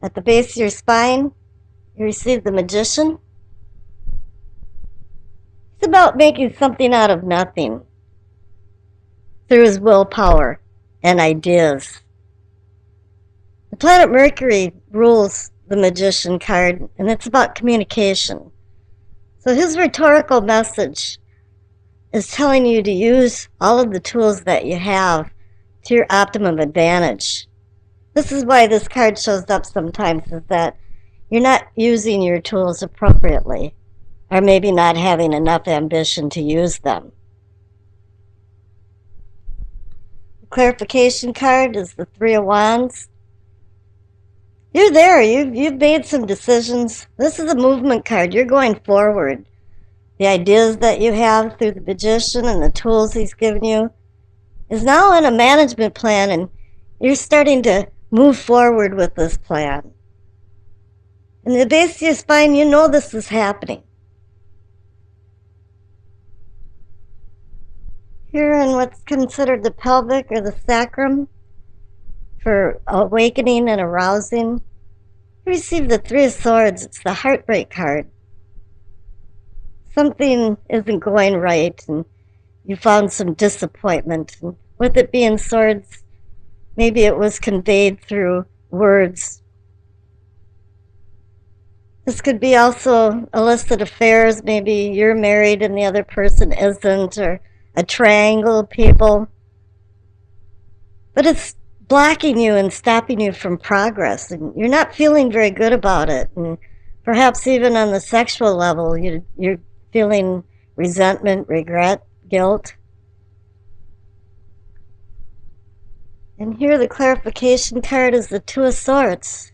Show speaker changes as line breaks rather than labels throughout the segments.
At the base of your spine, you receive the Magician. It's about making something out of nothing through his willpower and ideas. The planet Mercury rules the Magician card, and it's about communication. So his rhetorical message is telling you to use all of the tools that you have to your optimum advantage. This is why this card shows up sometimes, is that you're not using your tools appropriately, or maybe not having enough ambition to use them. The clarification card is the Three of Wands. You're there. You've made some decisions. This is a movement card. You're going forward. The ideas that you have through the Magician and the tools he's given you is now in a management plan, and you're starting to move forward with this plan. In the base of your spine, you know this is happening. Here in what's considered the pelvic or the sacrum, for awakening and arousing, you receive the Three of Swords. It's the heartbreak card. Something isn't going right, and you found some disappointment. And with it being swords, maybe it was conveyed through words. This could be also illicit affairs. Maybe you're married and the other person isn't, or a triangle of people. But it's blocking you and stopping you from progress, and you're not feeling very good about it. And perhaps even on the sexual level, you're feeling resentment, regret, guilt. And here the clarification card is the Two of Swords.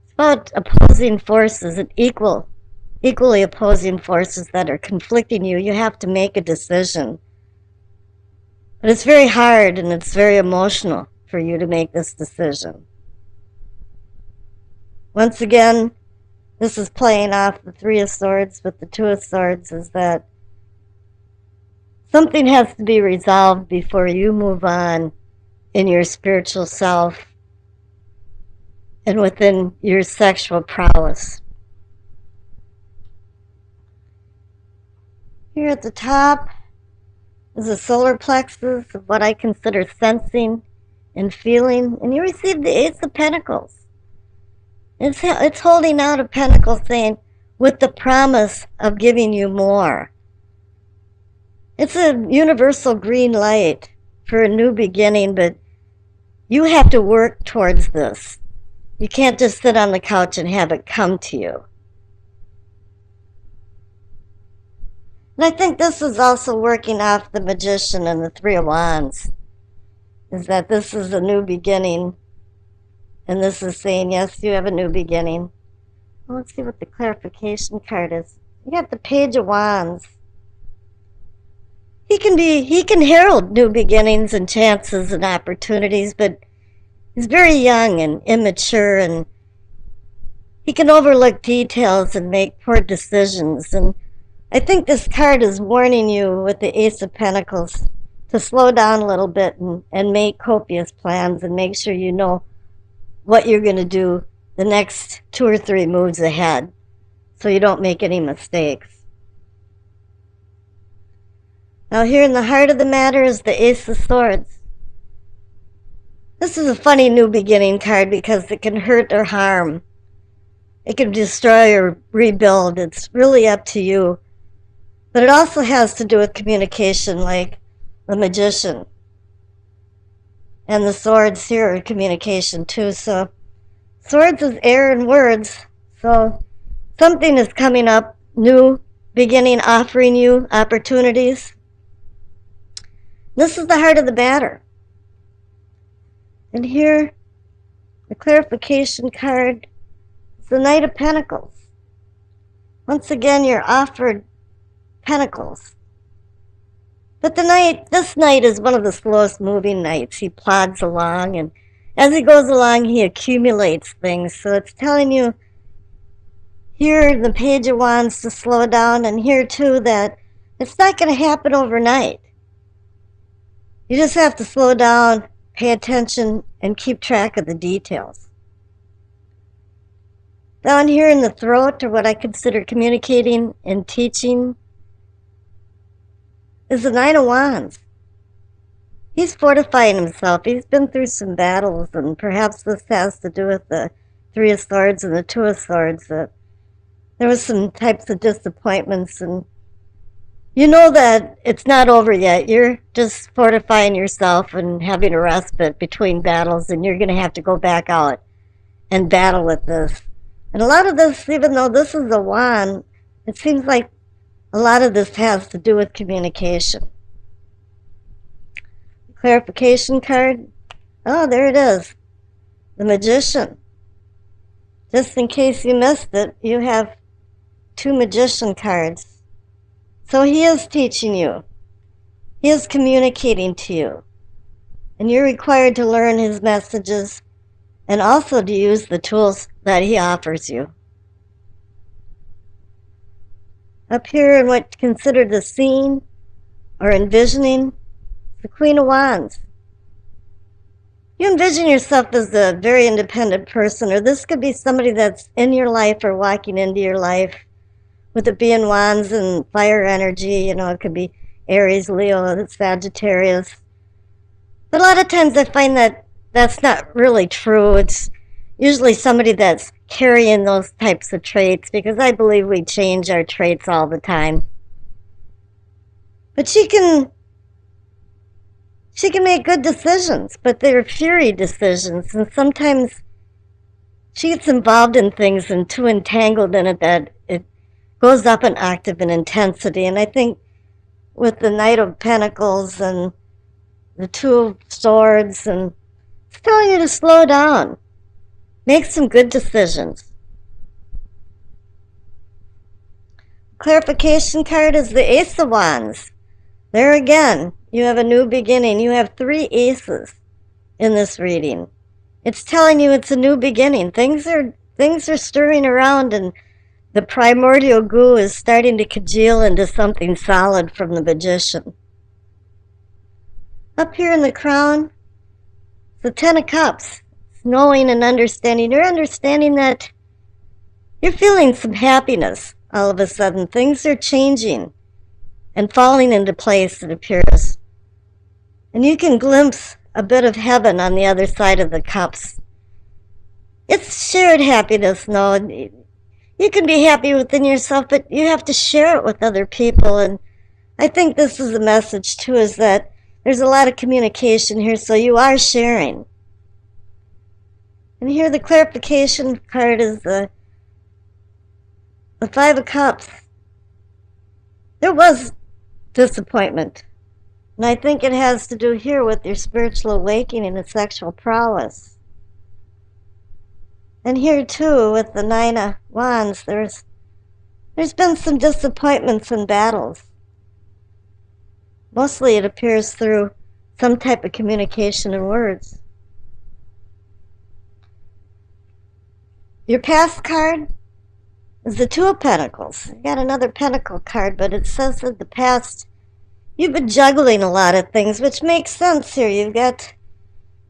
It's about opposing forces and equally opposing forces that are conflicting you. You have to make a decision. But it's very hard and it's very emotional for you to make this decision. Once again, this is playing off the Three of Swords with the Two of Swords, is that something has to be resolved before you move on in your spiritual self and within your sexual prowess. Here at the top is the solar plexus of what I consider sensing and feeling, and you receive the Ace of Pentacles. It's holding out a pentacle saying, with the promise of giving you more. It's a universal green light for a new beginning, but you have to work towards this. You can't just sit on the couch and have it come to you. And I think this is also working off the Magician and the Three of Wands, is that this is a new beginning. And this is saying, yes, you have a new beginning. Well, let's see what the clarification card is. You got the Page of Wands. He can herald new beginnings and chances and opportunities, but he's very young and immature, and he can overlook details and make poor decisions. And I think this card is warning you with the Ace of Pentacles to slow down a little bit and make copious plans and make sure you know what you're going to do the next 2 or 3 moves ahead so you don't make any mistakes. Now here in the heart of the matter is the Ace of Swords. This is a funny new beginning card because it can hurt or harm. It can destroy or rebuild. It's really up to you. But it also has to do with communication, like the Magician. And the Swords here are communication too. So Swords is air and words. So something is coming up, new beginning, offering you opportunities. This is the heart of the matter. And here, the clarification card is the Knight of Pentacles. Once again, you're offered Pentacles. But this knight is one of the slowest moving knights. He plods along, and as he goes along, he accumulates things. So it's telling you here, the Page of Wands, to slow down, and here too that it's not going to happen overnight. You just have to slow down, pay attention, and keep track of the details. Down here in the throat, or what I consider communicating and teaching, is the Nine of Wands. He's fortifying himself. He's been through some battles, and perhaps this has to do with the Three of Swords and the Two of Swords. That there was some types of disappointments, and you know that it's not over yet. You're just fortifying yourself and having a respite between battles, and you're going to have to go back out and battle with this. And a lot of this, even though this is a wand, it seems like a lot of this has to do with communication. Clarification card. Oh, there it is. The Magician. Just in case you missed it, you have two Magician cards. So he is teaching you. He is communicating to you. And you're required to learn his messages and also to use the tools that he offers you. Up here in what's considered the scene or envisioning, the Queen of Wands. You envision yourself as a very independent person, or this could be somebody that's in your life or walking into your life, with it being Wands and fire energy. You know, it could be Aries, Leo, Sagittarius. But a lot of times I find that that's not really true. It's usually somebody that's carrying those types of traits, because I believe we change our traits all the time. But she can make good decisions, but they're fury decisions, and sometimes she gets involved in things and too entangled in it that it goes up an octave in intensity. And I think with the Knight of Pentacles and the Two of Swords, and it's telling you to slow down. Make some good decisions. Clarification card is the Ace of Wands. There again, you have a new beginning. You have three aces in this reading. It's telling you it's a new beginning. Things are stirring around, and the primordial goo is starting to congeal into something solid from the Magician. Up here in the crown, the Ten of Cups. It's knowing and understanding. You're understanding that you're feeling some happiness all of a sudden. Things are changing and falling into place, it appears. And you can glimpse a bit of heaven on the other side of the cups. It's shared happiness, no. You can be happy within yourself, but you have to share it with other people. And I think this is a message, too, is that there's a lot of communication here, so you are sharing. And here the clarification card is the Five of Cups. There was disappointment. And I think it has to do here with your spiritual awakening and sexual prowess. And here too, with the Nine of Wands, there's been some disappointments and battles. Mostly it appears through some type of communication in words. Your past card is the Two of Pentacles. You got another Pentacle card, but it says that the past, you've been juggling a lot of things, which makes sense here. You've got,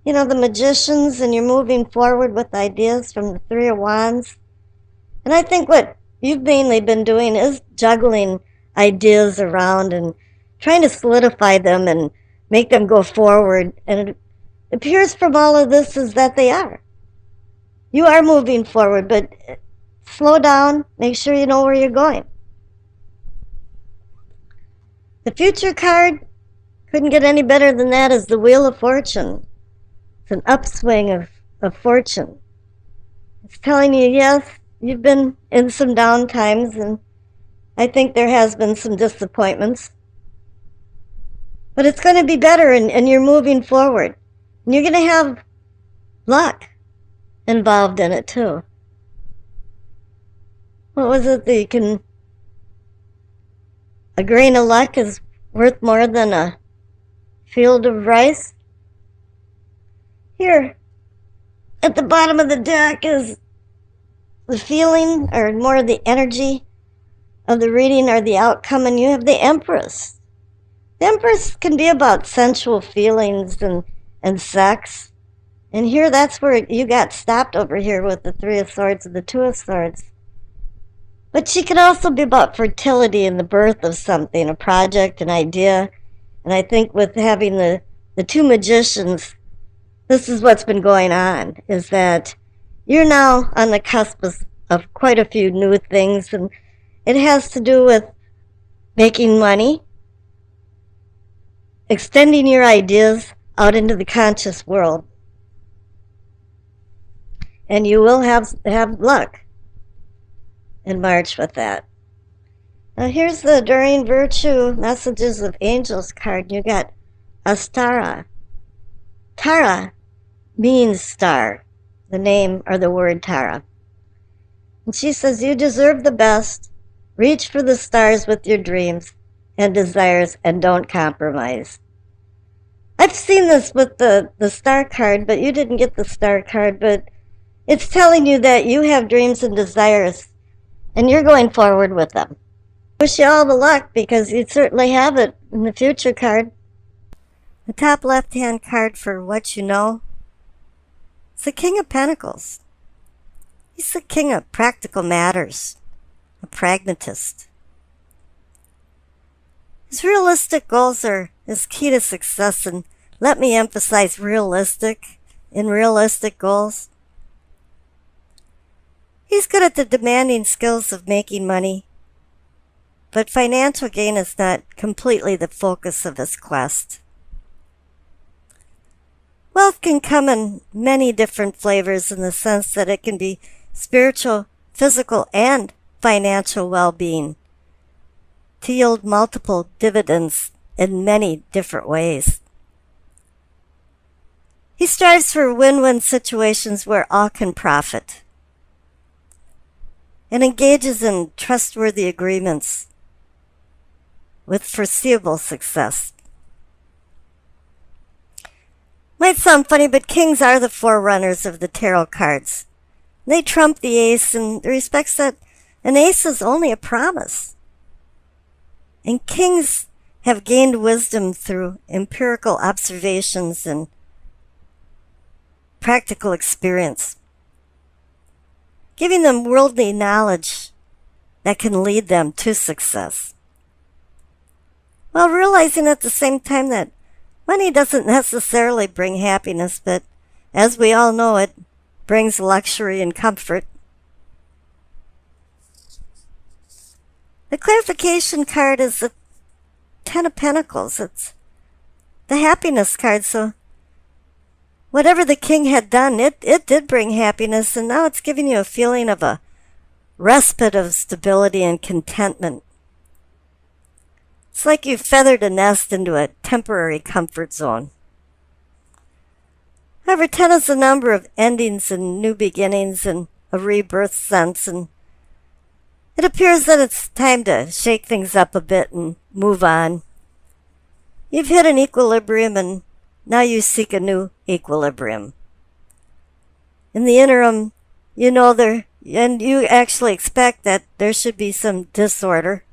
the Magicians, and you're moving forward with ideas from the Three of Wands. And I think what you've mainly been doing is juggling ideas around and trying to solidify them and make them go forward. And it appears from all of this is that they are. You are moving forward, but slow down. Make sure you know where you're going. The future card, couldn't get any better than that, is the Wheel of Fortune. It's an upswing of fortune. It's telling you, yes, you've been in some down times, and I think there has been some disappointments. But it's going to be better, and you're moving forward. And you're going to have luck involved in it, too. What was it that you can... A grain of luck is worth more than a field of rice? Here, at the bottom of the deck is the feeling, or more the energy of the reading or the outcome, and you have the Empress. The Empress can be about sensual feelings and sex. And here, that's where you got stopped over here with the Three of Swords and the Two of Swords. But she could also be about fertility and the birth of something, a project, an idea. And I think with having the two magicians, this is what's been going on, is that you're now on the cusp of quite a few new things. And it has to do with making money, extending your ideas out into the conscious world. And you will have luck in March with that. Now here's the Enduring Virtue Messages of Angels card. You got Astara. Tara means star, the name or the word Tara. And she says, you deserve the best. Reach for the stars with your dreams and desires and don't compromise. I've seen this with the star card, but you didn't get the star card, but it's telling you that you have dreams and desires and you're going forward with them. Wish you all the luck because you certainly have it in the future card. The top left-hand card for what you know is the King of Pentacles. He's the king of practical matters, a pragmatist. His realistic goals are his key to success, and let me emphasize realistic goals. He's good at the demanding skills of making money, but financial gain is not completely the focus of his quest. Wealth can come in many different flavors in the sense that it can be spiritual, physical, and financial well-being to yield multiple dividends in many different ways. He strives for win-win situations where all can profit and engages in trustworthy agreements with foreseeable success. Might sound funny, but kings are the forerunners of the tarot cards. They trump the ace in the respects that an ace is only a promise. And kings have gained wisdom through empirical observations and practical experience, giving them worldly knowledge that can lead them to success, while realizing at the same time that money doesn't necessarily bring happiness, but as we all know, it brings luxury and comfort. The clarification card is the Ten of Pentacles. It's the happiness card, so whatever the king had done, it did bring happiness, and now it's giving you a feeling of a respite of stability and contentment. It's like you feathered a nest into a temporary comfort zone. However, 10 is the number of endings and new beginnings and a rebirth sense, and it appears that it's time to shake things up a bit and move on. You've hit an equilibrium and now you seek a new equilibrium. In the interim, you know and you actually expect that there should be some disorder.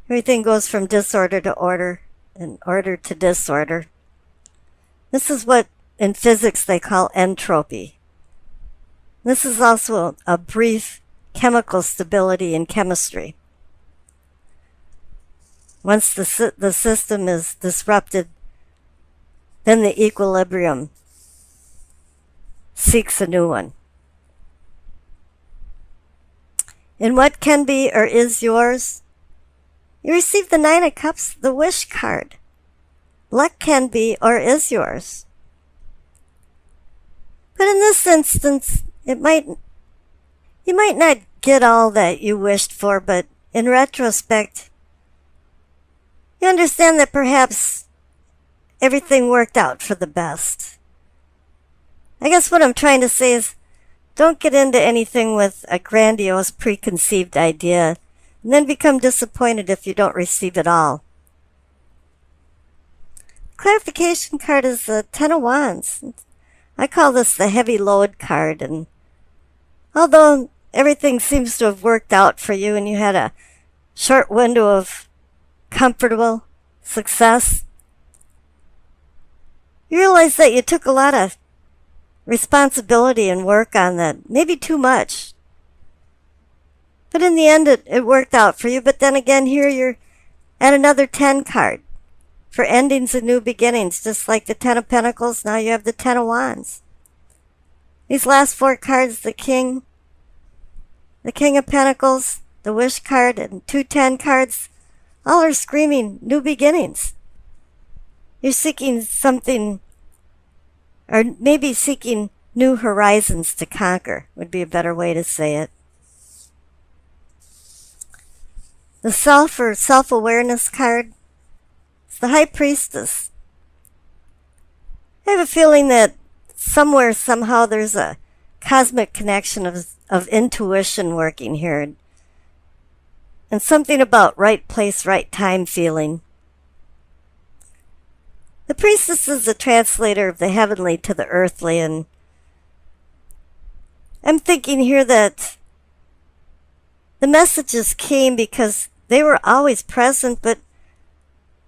Everything goes from disorder to order and order to disorder. This is what in physics they call entropy. This is also a brief chemical stability in chemistry. Once the system is disrupted, then the equilibrium seeks a new one. In what can be or is yours, you receive the Nine of Cups, the Wish card. Luck can be or is yours. But in this instance, you might not get all that you wished for, but in retrospect, you understand that perhaps everything worked out for the best. I guess what I'm trying to say is, don't get into anything with a grandiose preconceived idea and then become disappointed if you don't receive it all. Clarification card is the Ten of Wands. I call this the heavy load card, and although everything seems to have worked out for you and you had a short window of comfortable success, You realize that you took a lot of responsibility and work on that, maybe too much. But in the end, it worked out for you. But then again, here you're at another 10 card for endings and new beginnings. Just like the 10 of Pentacles, now you have the 10 of Wands. These last 4 cards, the King of Pentacles, the Wish card, and 2 10 cards, all are screaming new beginnings. You're seeking something, or maybe seeking new horizons to conquer, would be a better way to say it. The Self or Self-Awareness card, it's the High Priestess. I have a feeling that somewhere, somehow, there's a cosmic connection of intuition working here. And something about right place, right time feeling. The Priestess is the translator of the heavenly to the earthly, and I'm thinking here that the messages came because they were always present, but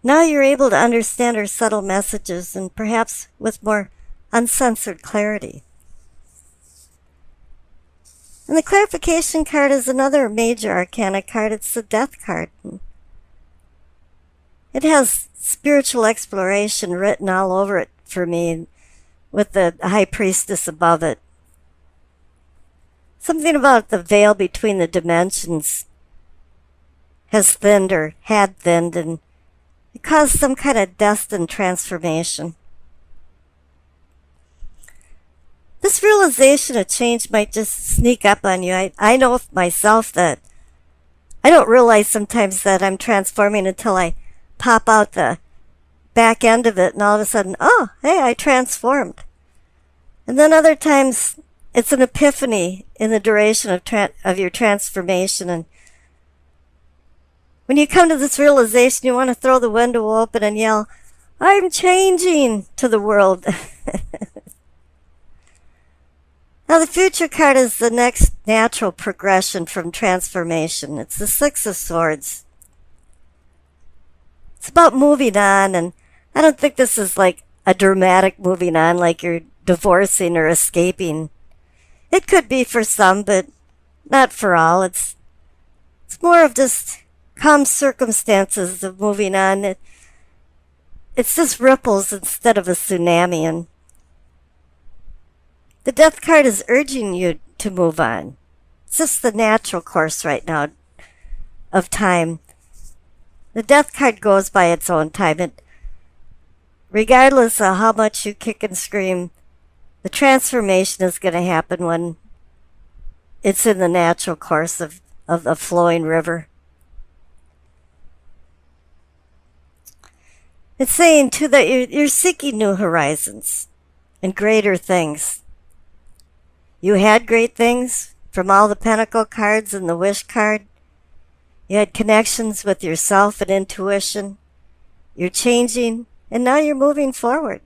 now you're able to understand her subtle messages, and perhaps with more uncensored clarity. And the Clarification card is another major arcana card. It's the Death card. It has spiritual exploration written all over it for me, with the High Priestess above it. Something about the veil between the dimensions has thinned, or had thinned, and it caused some kind of destined transformation. This realization of change might just sneak up on you. I know myself that I don't realize sometimes that I'm transforming until I pop out the back end of it, and all of a sudden, oh, hey, I transformed. And then other times, it's an epiphany in the duration of your transformation. And when you come to this realization, you want to throw the window open and yell, I'm changing, to the world. Now, the Future card is the next natural progression from transformation. It's the Six of Swords. It's about moving on, and I don't think this is like a dramatic moving on, like you're divorcing or escaping. It could be for some, but not for all. It's more of just calm circumstances of moving on. It's just ripples instead of a tsunami, and the Death card is urging you to move on. It's just the natural course right now of time. The Death card goes by its own time. Regardless of how much you kick and scream, the transformation is going to happen when it's in the natural course of a flowing river. It's saying, too, that you're seeking new horizons and greater things. You had great things from all the Pentacle cards and the Wish card. You had connections with yourself and intuition. You're changing, and now you're moving forward.